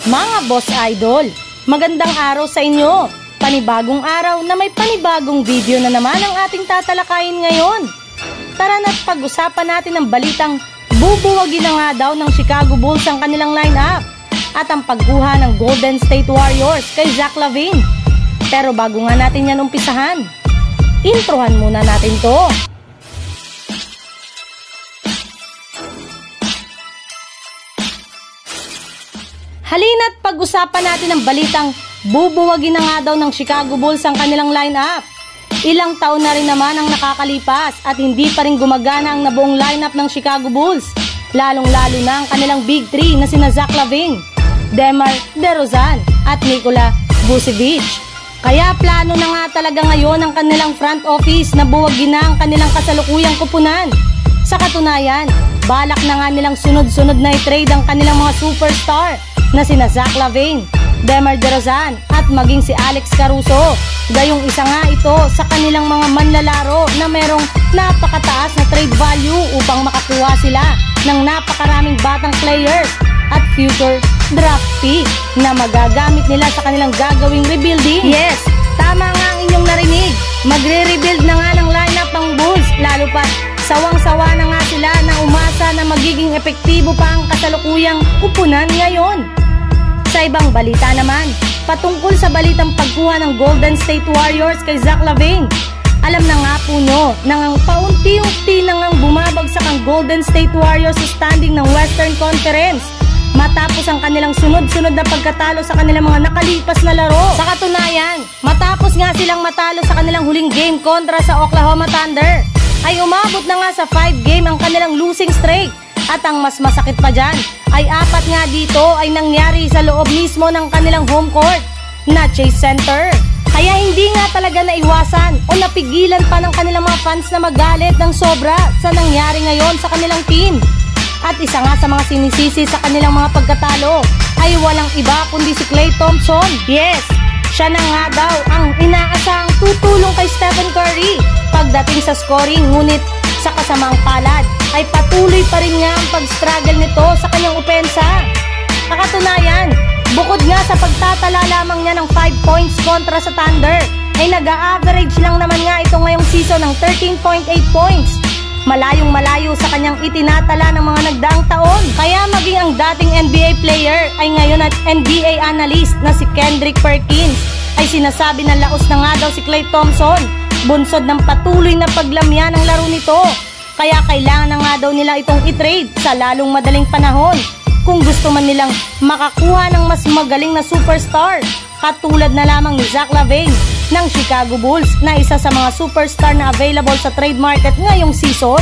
Mga boss idol, magandang araw sa inyo. Panibagong araw na may panibagong video na naman ang ating tatalakayin ngayon. Tara na't pag-usapan natin ang balitang bubuwagin na nga daw ng Chicago Bulls ang kanilang lineup at ang pagkuha ng Golden State Warriors kay Zach LaVine. Pero bago nga natin yan umpisahan, introhan muna natin to. Halina't pag-usapan natin ang balitang bubuwagin na nga daw ng Chicago Bulls ang kanilang lineup. Ilang taon na rin naman ang nakakalipas at hindi pa rin gumagana ang nabuong lineup ng Chicago Bulls. Lalong-lalo na ang kanilang Big 3 na sina Zach LaVine, DeMar DeRozan at Nikola Vucevic. Kaya plano na nga talaga ngayon ang kanilang front office na buwagin na ang kanilang kasalukuyang kupunan. Sa katunayan, balak na nga nilang sunod-sunod na i-trade ang kanilang mga superstar na sina Zach LaVine, DeMar DeRozan at maging si Alex Caruso. Gayong isa nga ito sa kanilang mga manlalaro na merong napakataas na trade value upang makakuha sila ng napakaraming batang players at future draft pick na magagamit nila sa kanilang gagawing rebuilding. Yes, tama nga ang inyong narinig. Magre-rebuild na nga ng lineup ng Bulls, lalo pa sawang-sawa na nga sila na umasa na magiging epektibo pa ang kasalukuyang kupunan ngayon. Sa ibang balita naman, patungkol sa balitang pagkuha ng Golden State Warriors kay Zach LaVine. Alam na nga po nyo na ang paunti-unti na ngang bumabagsak ang Golden State Warriors sa standing ng Western Conference matapos ang kanilang sunod-sunod na pagkatalo sa kanilang mga nakalipas na laro. Sa katunayan, matapos nga silang matalo sa kanilang huling game kontra sa Oklahoma Thunder, ay umabot na nga sa 5 game ang kanilang losing streak. At ang mas masakit pa dyan, ay 4 nga dito ay nangyari sa loob mismo ng kanilang home court na Chase Center. Kaya hindi nga talaga naiwasan o napigilan pa ng kanilang mga fans na magalit ng sobra sa nangyari ngayon sa kanilang team. At isa nga sa mga sinisisi sa kanilang mga pagkatalo ay walang iba kundi si Klay Thompson. Yes, siya na nga daw ang inaasahang tutulong kay Stephen Curry pagdating sa scoring, ngunit sa kasamang palad ay patuloy pa rin nga ang pag-struggle nito sa kanyang opensa. Nakatunayan, bukod nga sa pagtatala lamang niya ng 5 points kontra sa Thunder, ay nag-a-average lang naman nga ito ngayong season ng 13.8 points. Malayong malayo sa kanyang itinatala ng mga nagdaang taon. Kaya maging ang dating NBA player ay ngayon at NBA analyst na si Kendrick Perkins ay sinasabi na laos na nga daw si Klay Thompson, bunsod ng patuloy na paglamya ng laro nito. Kaya kailangan na nga daw nila itong i-trade sa lalong madaling panahon kung gusto man nilang makakuha ng mas magaling na superstar katulad na lamang ni Zach LaVine ng Chicago Bulls na isa sa mga superstar na available sa trade market ngayong season.